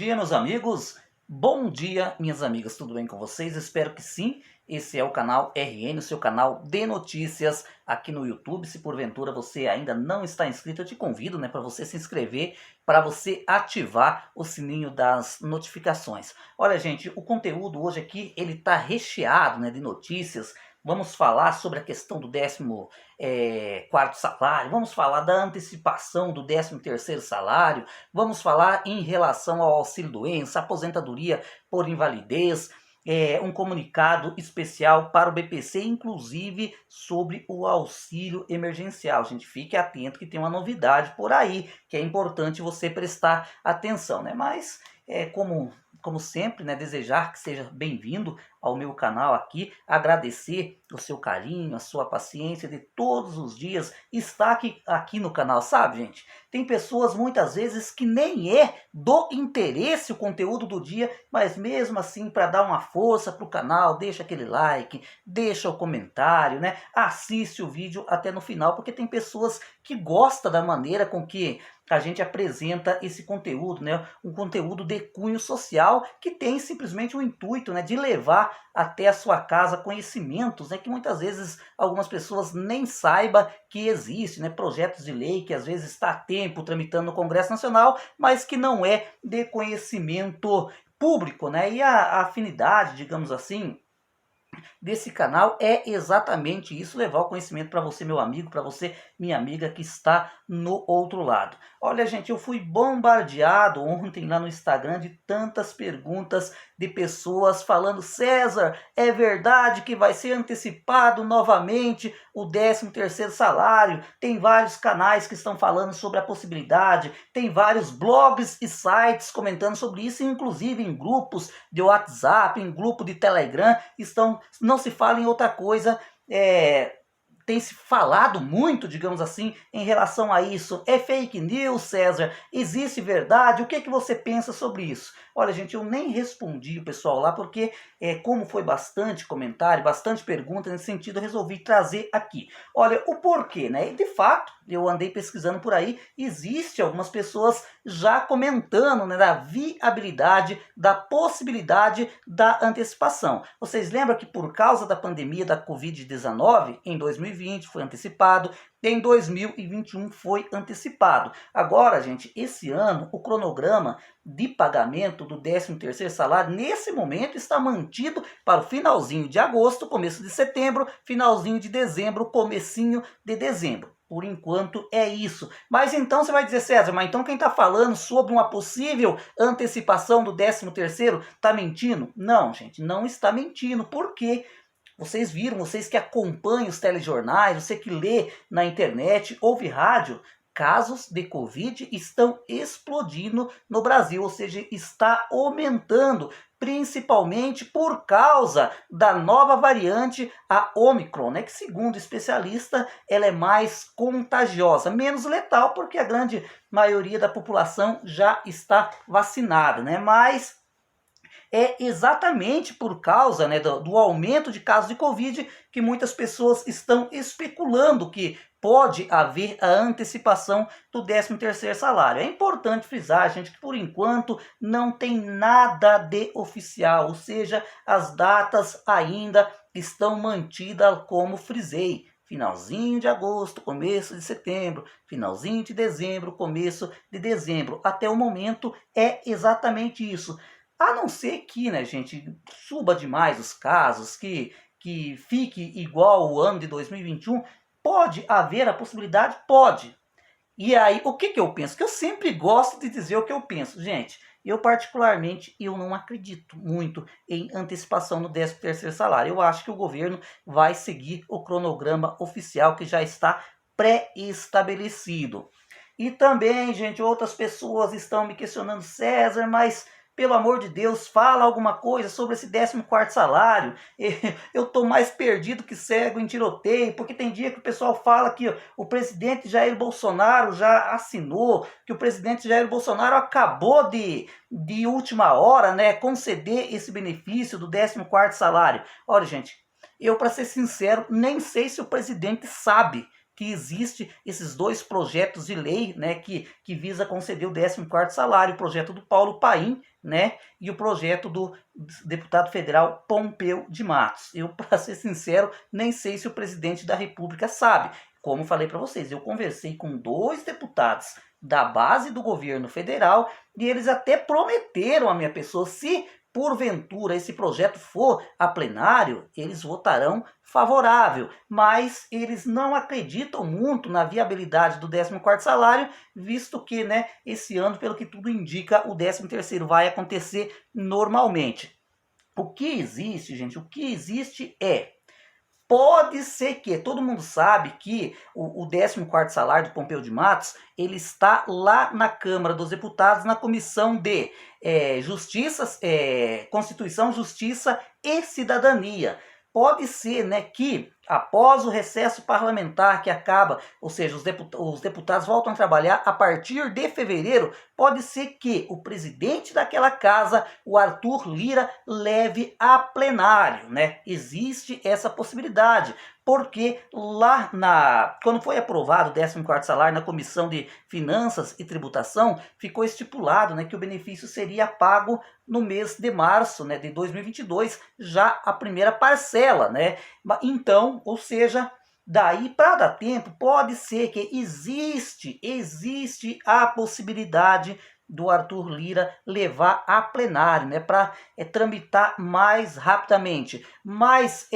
dia, meus amigos. Bom dia, minhas amigas. Tudo bem com vocês? Espero que sim. Esse é o canal RN, o seu canal de notícias aqui no YouTube. Se porventura você ainda não está inscrito, eu te convido, para você se inscrever, para você ativar o sininho das notificações. Olha, gente, o conteúdo hoje aqui, ele tá recheado, de notícias. Vamos falar sobre a questão do 14º salário, vamos falar da antecipação do 13º salário, vamos falar em relação ao auxílio-doença, aposentadoria por invalidez, um comunicado especial para o BPC, inclusive sobre o auxílio emergencial. Gente, fique atento que tem uma novidade por aí, que é importante você prestar atenção, Mas, como sempre, desejar que seja bem-vindo ao meu canal aqui, agradecer o seu carinho, a sua paciência de todos os dias estar aqui no canal, sabe, gente? Tem pessoas muitas vezes que nem é do interesse o conteúdo do dia, mas mesmo assim, para dar uma força pro canal, deixa aquele like, deixa o comentário, Assiste o vídeo até no final, porque tem pessoas que gostam da maneira com que a gente apresenta esse conteúdo, Um conteúdo de cunho social que tem simplesmente o intuito, de levar até a sua casa conhecimentos, que muitas vezes algumas pessoas nem saibam que existe, projetos de lei que às vezes está há tempo tramitando no Congresso Nacional, mas que não é de conhecimento público, E a afinidade, digamos assim, desse canal é exatamente isso, levar o conhecimento para você, meu amigo, para você, minha amiga, que está no outro lado. Olha, gente, eu fui bombardeado ontem lá no Instagram de tantas perguntas de pessoas falando: César, é verdade que vai ser antecipado novamente o 13º salário? Tem vários canais que estão falando sobre a possibilidade, tem vários blogs e sites comentando sobre isso, inclusive em grupos de WhatsApp, em grupo de Telegram, não se fala em outra coisa, tem se falado muito, digamos assim, em relação a isso. É fake news, César? Existe verdade? O que você pensa sobre isso? Olha, gente, eu nem respondi o pessoal lá, porque como foi bastante comentário, bastante pergunta nesse sentido, eu resolvi trazer aqui. Olha, o porquê, E de fato, eu andei pesquisando por aí, existe algumas pessoas já comentando, da viabilidade, da possibilidade da antecipação. Vocês lembram que por causa da pandemia da Covid-19, em 2020 foi antecipado, em 2021 foi antecipado. Agora, gente, esse ano, o cronograma de pagamento do 13º salário, nesse momento, está mantido para o finalzinho de agosto, começo de setembro, finalzinho de dezembro, comecinho de dezembro. Por enquanto é isso. Mas então você vai dizer: César, mas então quem está falando sobre uma possível antecipação do 13º está mentindo? Não, gente, não está mentindo. Por quê? Vocês viram, vocês que acompanham os telejornais, você que lê na internet, ouve rádio, casos de Covid estão explodindo no Brasil, ou seja, está aumentando, principalmente por causa da nova variante, a Omicron, que segundo especialista, ela é mais contagiosa, menos letal, porque a grande maioria da população já está vacinada, Mas é exatamente por causa do aumento de casos de Covid que muitas pessoas estão especulando que pode haver a antecipação do 13º salário. É importante frisar, gente, que por enquanto não tem nada de oficial, ou seja, as datas ainda estão mantidas como frisei. Finalzinho de agosto, começo de setembro, finalzinho de dezembro, começo de dezembro. Até o momento é exatamente isso. A não ser que, gente, suba demais os casos, que fique igual o ano de 2021, pode haver a possibilidade? Pode. E aí, o que eu penso? Que eu sempre gosto de dizer o que eu penso. Gente, eu particularmente, eu não acredito muito em antecipação do 13º salário. Eu acho que o governo vai seguir o cronograma oficial que já está pré-estabelecido. E também, gente, outras pessoas estão me questionando: César, mas pelo amor de Deus, fala alguma coisa sobre esse 14º salário. Eu tô mais perdido que cego em tiroteio, porque tem dia que o pessoal fala que o presidente Jair Bolsonaro já assinou, que o presidente Jair Bolsonaro acabou de última hora, conceder esse benefício do 14º salário. Olha, gente, eu, para ser sincero, nem sei se o presidente sabe que existe esses dois projetos de lei, né, que visa conceder o 14º salário, o projeto do Paulo Paim, né, e o projeto do deputado federal Pompeu de Matos. Eu, para ser sincero, nem sei se o presidente da República sabe. Como falei para vocês, eu conversei com 2 deputados da base do governo federal e eles até prometeram à minha pessoa, se porventura esse projeto for a plenário, eles votarão favorável, mas eles não acreditam muito na viabilidade do 14º salário, visto que, né, esse ano, pelo que tudo indica, o 13º vai acontecer normalmente. O que existe, gente, o que existe pode ser que, todo mundo sabe que o 14º salário do Pompeu de Matos, ele está lá na Câmara dos Deputados, na Comissão de Constituição, Justiça e Cidadania. Pode ser, né, que após o recesso parlamentar que acaba, ou seja, os deputados voltam a trabalhar a partir de fevereiro, pode ser que o presidente daquela casa, o Arthur Lira, leve a plenário, né? Existe essa possibilidade. Porque lá quando foi aprovado o 14º salário na Comissão de Finanças e Tributação, ficou estipulado, né, que o benefício seria pago no mês de março, né, de 2022, já a primeira parcela, né? Então, ou seja, daí para dar tempo, pode ser que existe a possibilidade do Arthur Lira levar a plenário, né, para tramitar mais rapidamente. Mas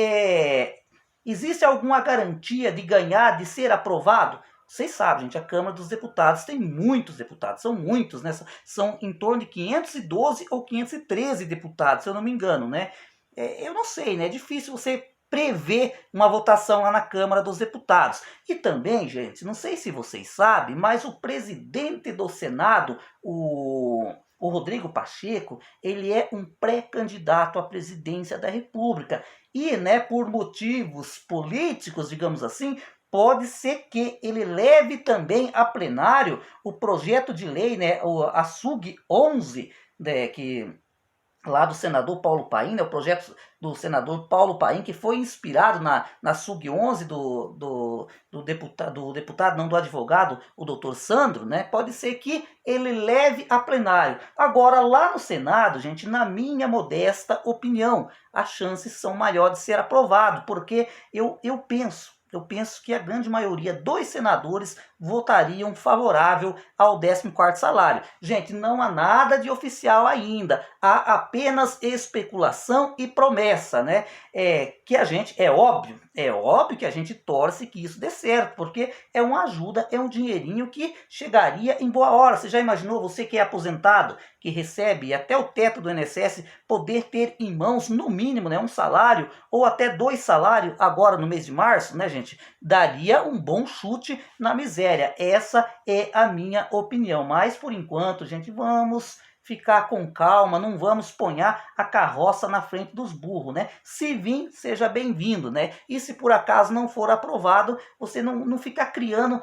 existe alguma garantia de ganhar, de ser aprovado? Vocês sabem, gente, a Câmara dos Deputados tem muitos deputados, são muitos, né? São em torno de 512 ou 513 deputados, se eu não me engano, né? Eu não sei, né? É difícil você prever uma votação lá na Câmara dos Deputados. E também, gente, não sei se vocês sabem, mas o presidente do Senado, o Rodrigo Pacheco, ele é um pré-candidato à presidência da República. E, né, por motivos políticos, digamos assim, pode ser que ele leve também a plenário o projeto de lei, né, a SUG 11, né, lá do senador Paulo Paim, né, o projeto do senador Paulo Paim, que foi inspirado na SUG 11 do deputado, não, do advogado, o doutor Sandro, né, pode ser que ele leve a plenário. Agora, lá no Senado, gente, na minha modesta opinião, as chances são maiores de ser aprovado, porque eu penso que a grande maioria dos senadores votariam favorável ao 14º salário. Gente, não há nada de oficial ainda, há apenas especulação e promessa, né? Que a gente, é óbvio que a gente torce que isso dê certo, porque é uma ajuda, é um dinheirinho que chegaria em boa hora. Você já imaginou, você que é aposentado, que recebe até o teto do INSS, poder ter em mãos, no mínimo, né, um salário, ou até 2 salários, agora no mês de março, né, gente? Daria um bom chute na miséria. Essa é a minha opinião. Mas, por enquanto, gente, vamos ficar com calma, não vamos ponhar a carroça na frente dos burros, né? Se vir, seja bem-vindo, né? E se por acaso não for aprovado, você não ficar criando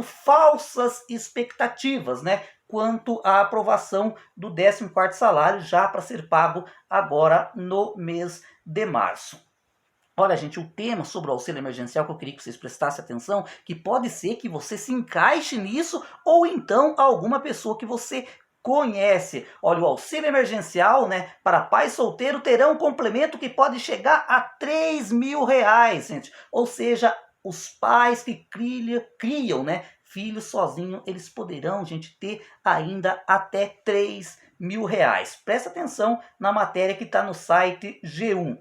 falsas expectativas, né? Quanto à aprovação do 14º salário, já para ser pago agora no mês de março. Olha, gente, o tema sobre o auxílio emergencial que eu queria que vocês prestassem atenção, que pode ser que você se encaixe nisso, ou então alguma pessoa que você conhece. Olha, o auxílio emergencial, né, para pais solteiros terão um complemento que pode chegar a R$ 3.000, gente. Ou seja, os pais que criam, né, filhos sozinhos, eles poderão, gente, ter ainda até R$ 3.000. Presta atenção na matéria que está no site G1.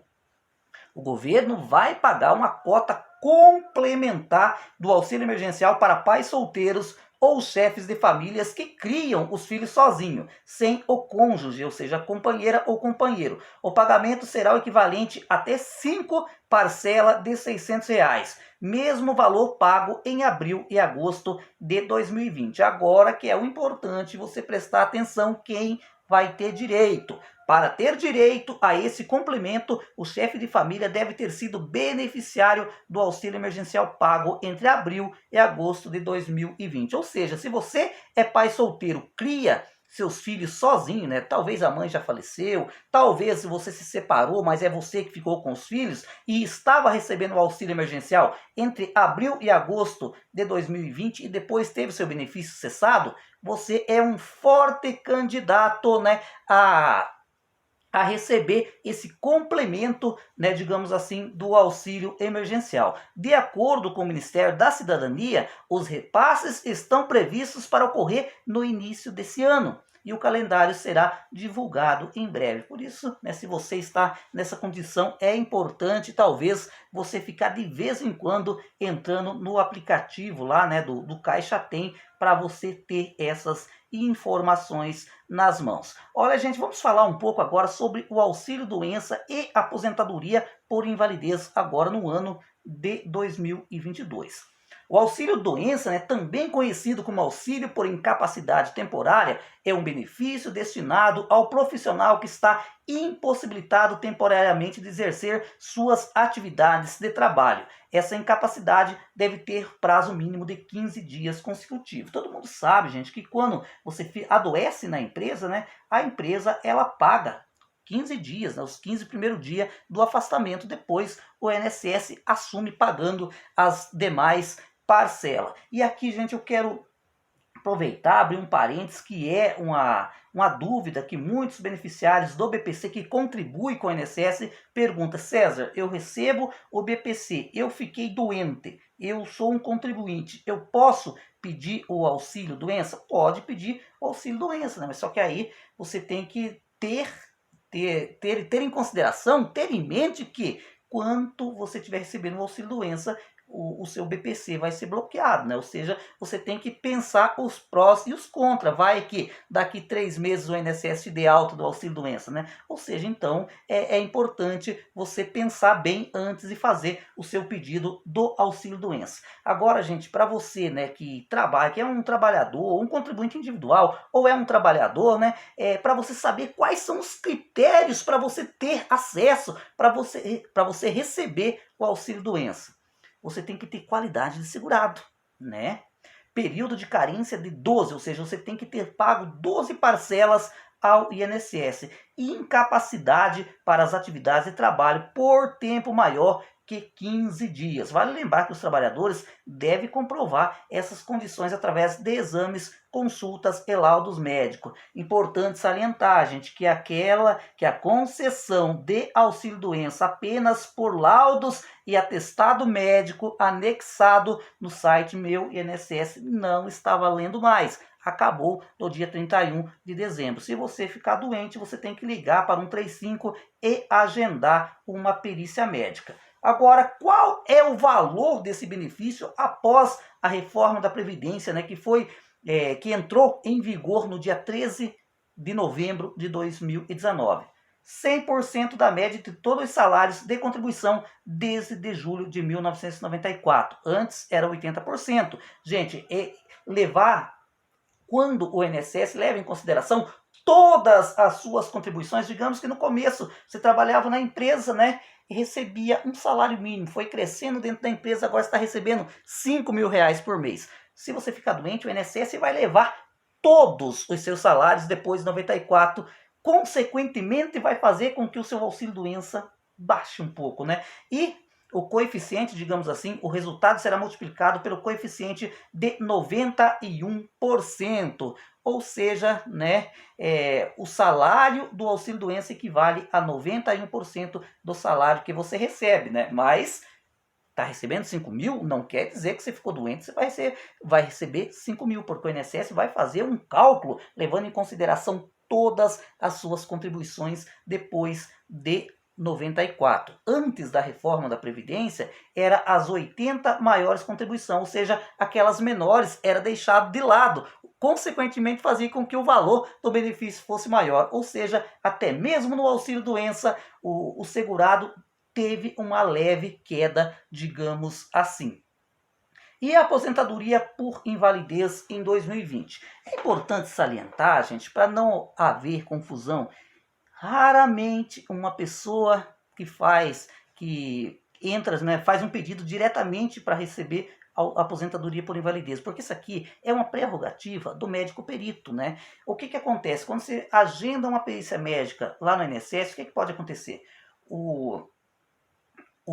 O governo vai pagar uma cota complementar do auxílio emergencial para pais solteiros ou chefes de famílias que criam os filhos sozinhos, sem o cônjuge, ou seja, companheira ou companheiro. O pagamento será o equivalente a até 5 parcelas de R$ 600, mesmo valor pago em abril e agosto de 2020. Agora que é o importante você prestar atenção quem vai ter direito. Para ter direito a esse complemento, o chefe de família deve ter sido beneficiário do auxílio emergencial pago entre abril e agosto de 2020. Ou seja, se você é pai solteiro, cria seus filhos sozinho, né? Talvez a mãe já faleceu, talvez você se separou, mas é você que ficou com os filhos e estava recebendo o auxílio emergencial entre abril e agosto de 2020 e depois teve seu benefício cessado, você é um forte candidato, né, a receber esse complemento, né, digamos assim, do auxílio emergencial. De acordo com o Ministério da Cidadania, os repasses estão previstos para ocorrer no início desse ano. E o calendário será divulgado em breve. Por isso, né, se você está nessa condição, é importante talvez você ficar de vez em quando entrando no aplicativo lá, né, do Caixa Tem, para você ter essas informações nas mãos. Olha, gente, vamos falar um pouco agora sobre o auxílio doença e aposentadoria por invalidez agora no ano de 2022. O auxílio doença, né, também conhecido como auxílio por incapacidade temporária, é um benefício destinado ao profissional que está impossibilitado temporariamente de exercer suas atividades de trabalho. Essa incapacidade deve ter prazo mínimo de 15 dias consecutivos. Todo mundo sabe, gente, que quando você adoece na empresa, né, a empresa ela paga 15 dias, né, os 15 primeiros dias do afastamento. Depois o INSS assume pagando as demais parcelas. E aqui, gente, eu quero aproveitar, abrir um parênteses, que é uma dúvida que muitos beneficiários do BPC que contribuem com o INSS perguntam: César, eu recebo o BPC, eu fiquei doente, eu sou um contribuinte, eu posso pedir o auxílio doença? Pode pedir o auxílio doença, né? Mas só que aí você tem que ter em consideração, ter em mente que quanto você estiver recebendo o auxílio doença, o seu BPC vai ser bloqueado, né? Ou seja, você tem que pensar os prós e os contras. Vai que daqui 3 meses o INSS te dê alta do auxílio doença, né? Ou seja, então é importante você pensar bem antes de fazer o seu pedido do auxílio doença. Agora, gente, para você, né, que trabalha, que é um trabalhador, um contribuinte individual, ou é um trabalhador, né, para você saber quais são os critérios para você ter acesso, para você receber o auxílio doença. Você tem que ter qualidade de segurado, né? Período de carência de 12, ou seja, você tem que ter pago 12 parcelas ao INSS. E incapacidade para as atividades de trabalho por tempo maior que 15 dias. Vale lembrar que os trabalhadores devem comprovar essas condições através de exames, consultas e laudos médicos. Importante salientar, gente, que a concessão de auxílio-doença apenas por laudos e atestado médico anexado no site Meu INSS não está valendo mais. Acabou no dia 31 de dezembro. Se você ficar doente, você tem que ligar para 135 e agendar uma perícia médica. Agora, qual é o valor desse benefício após a reforma da Previdência, né, que entrou em vigor no dia 13 de novembro de 2019? 100% da média de todos os salários de contribuição desde julho de 1994. Antes era 80%. Gente, quando o INSS leva em consideração todas as suas contribuições, digamos que no começo você trabalhava na empresa, né, e recebia um salário mínimo, foi crescendo dentro da empresa, agora está recebendo R$ 5.000 por mês. Se você ficar doente, o INSS vai levar todos os seus salários depois de 94, consequentemente vai fazer com que o seu auxílio-doença baixe um pouco, né? E o coeficiente, digamos assim, o resultado será multiplicado pelo coeficiente de 91%. Ou seja, né, o salário do auxílio-doença equivale a 91% do salário que você recebe, né? Mas está recebendo 5 mil, não quer dizer que você ficou doente, você vai receber 5 mil, porque o INSS vai fazer um cálculo levando em consideração todas as suas contribuições depois de 94. Antes da reforma da Previdência, era as 80 maiores contribuições, ou seja, aquelas menores era deixado de lado. Consequentemente, fazia com que o valor do benefício fosse maior. Ou seja, até mesmo no auxílio-doença, o segurado teve uma leve queda, digamos assim. E a aposentadoria por invalidez em 2020. É importante salientar, gente, para não haver confusão. Raramente uma pessoa que entra, né, faz um pedido diretamente para receber a aposentadoria por invalidez, porque isso aqui é uma prerrogativa do médico perito, né? O que acontece? Quando você agenda uma perícia médica lá no INSS, o que pode acontecer? O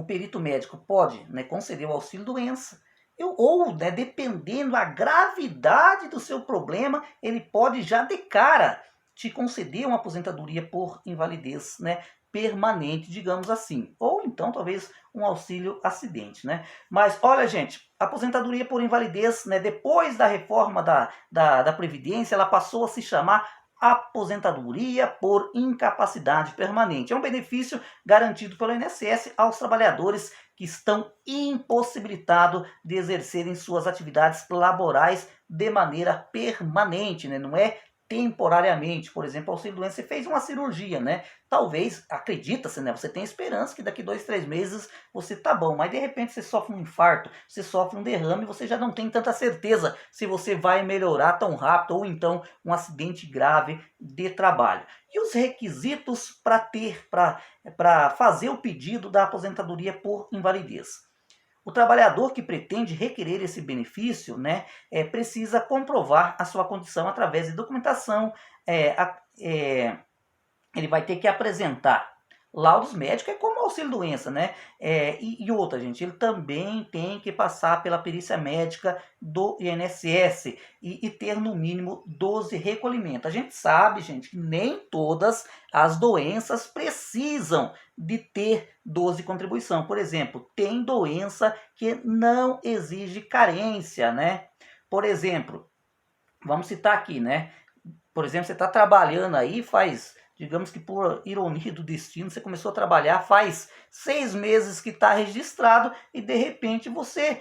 perito médico pode, né, conceder o auxílio-doença, ou, né, dependendo da gravidade do seu problema, ele pode já de cara te conceder uma aposentadoria por invalidez, né, permanente, digamos assim. Ou então, talvez, um auxílio acidente, né? Mas, olha, gente, a aposentadoria por invalidez, né, depois da reforma da Previdência, ela passou a se chamar aposentadoria por incapacidade permanente. É um benefício garantido pelo INSS aos trabalhadores que estão impossibilitados de exercerem suas atividades laborais de maneira permanente, né? Não é temporariamente. Por exemplo, auxílio doença, você fez uma cirurgia, né? Talvez, acredita-se, né? Você tem esperança que daqui 2, 3 meses você tá bom, mas de repente você sofre um infarto, você sofre um derrame, você já não tem tanta certeza se você vai melhorar tão rápido, ou então um acidente grave de trabalho. E os requisitos para fazer o pedido da aposentadoria por invalidez. O trabalhador que pretende requerer esse benefício, né, precisa comprovar a sua condição através de documentação. Ele vai ter que apresentar laudos médicos, é como auxílio-doença, né? E outra, gente, ele também tem que passar pela perícia médica do INSS e ter no mínimo 12 recolhimentos. A gente sabe, gente, que nem todas as doenças precisam de ter 12 contribuição. Por exemplo, tem doença que não exige carência, né? Por exemplo, vamos citar aqui, né? Por exemplo, você está trabalhando aí, digamos que por ironia do destino, você começou a trabalhar faz 6 meses que está registrado e de repente você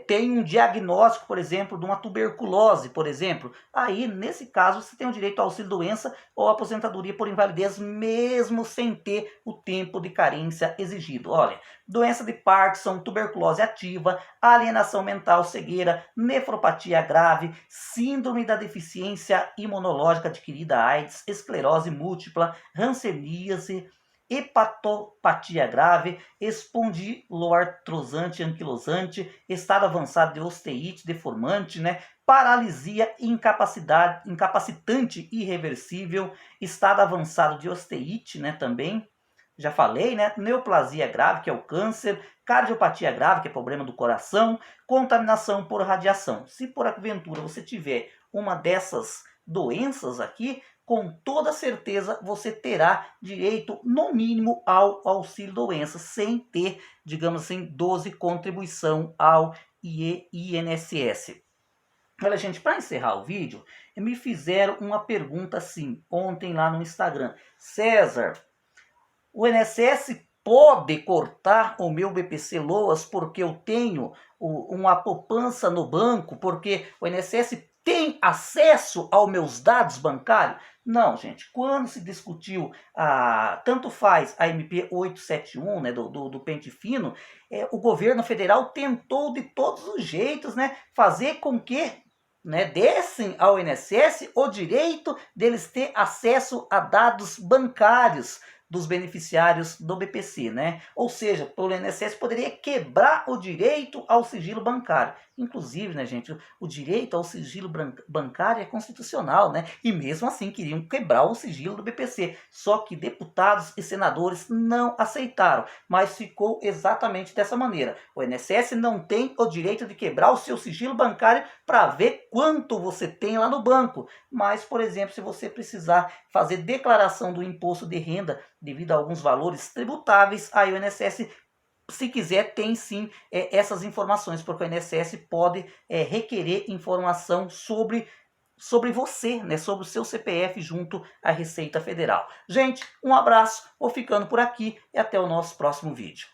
tem um diagnóstico, por exemplo, de uma tuberculose, por exemplo. Aí, nesse caso, você tem o direito ao auxílio-doença ou aposentadoria por invalidez, mesmo sem ter o tempo de carência exigido. Olha, doença de Parkinson, tuberculose ativa, alienação mental, cegueira, nefropatia grave, síndrome da deficiência imunológica adquirida, AIDS, esclerose múltipla, hanseníase, hepatopatia grave, espondiloartrosante anquilosante, estado avançado de osteite deformante, né? Paralisia incapacitante irreversível, estado avançado de osteite, né, também. Já falei, né? Neoplasia grave, que é o câncer, cardiopatia grave, que é problema do coração, contaminação por radiação. Se por aventura você tiver uma dessas doenças aqui, com toda certeza você terá direito, no mínimo, ao auxílio-doença, sem ter, digamos assim, 12 contribuição ao INSS. Olha, gente, para encerrar o vídeo, me fizeram uma pergunta assim, ontem lá no Instagram. César, o INSS pode cortar o meu BPC Loas porque eu tenho uma poupança no banco, porque o INSS tem acesso aos meus dados bancários? Não, gente. Quando se discutiu, tanto faz a MP 871, né, do pente fino, o governo federal tentou de todos os jeitos, né, fazer com que, né, dessem ao INSS o direito deles ter acesso a dados bancários dos beneficiários do BPC, né? Ou seja, o INSS poderia quebrar o direito ao sigilo bancário. Inclusive, né, gente, o direito ao sigilo bancário é constitucional, né? E mesmo assim queriam quebrar o sigilo do BPC. Só que deputados e senadores não aceitaram, mas ficou exatamente dessa maneira. O INSS não tem o direito de quebrar o seu sigilo bancário para ver quanto você tem lá no banco. Mas, por exemplo, se você precisar fazer declaração do imposto de renda devido a alguns valores tributáveis, aí o INSS, se quiser, tem sim essas informações, porque o INSS pode requerer informação sobre você, né, sobre o seu CPF junto à Receita Federal. Gente, um abraço, vou ficando por aqui e até o nosso próximo vídeo.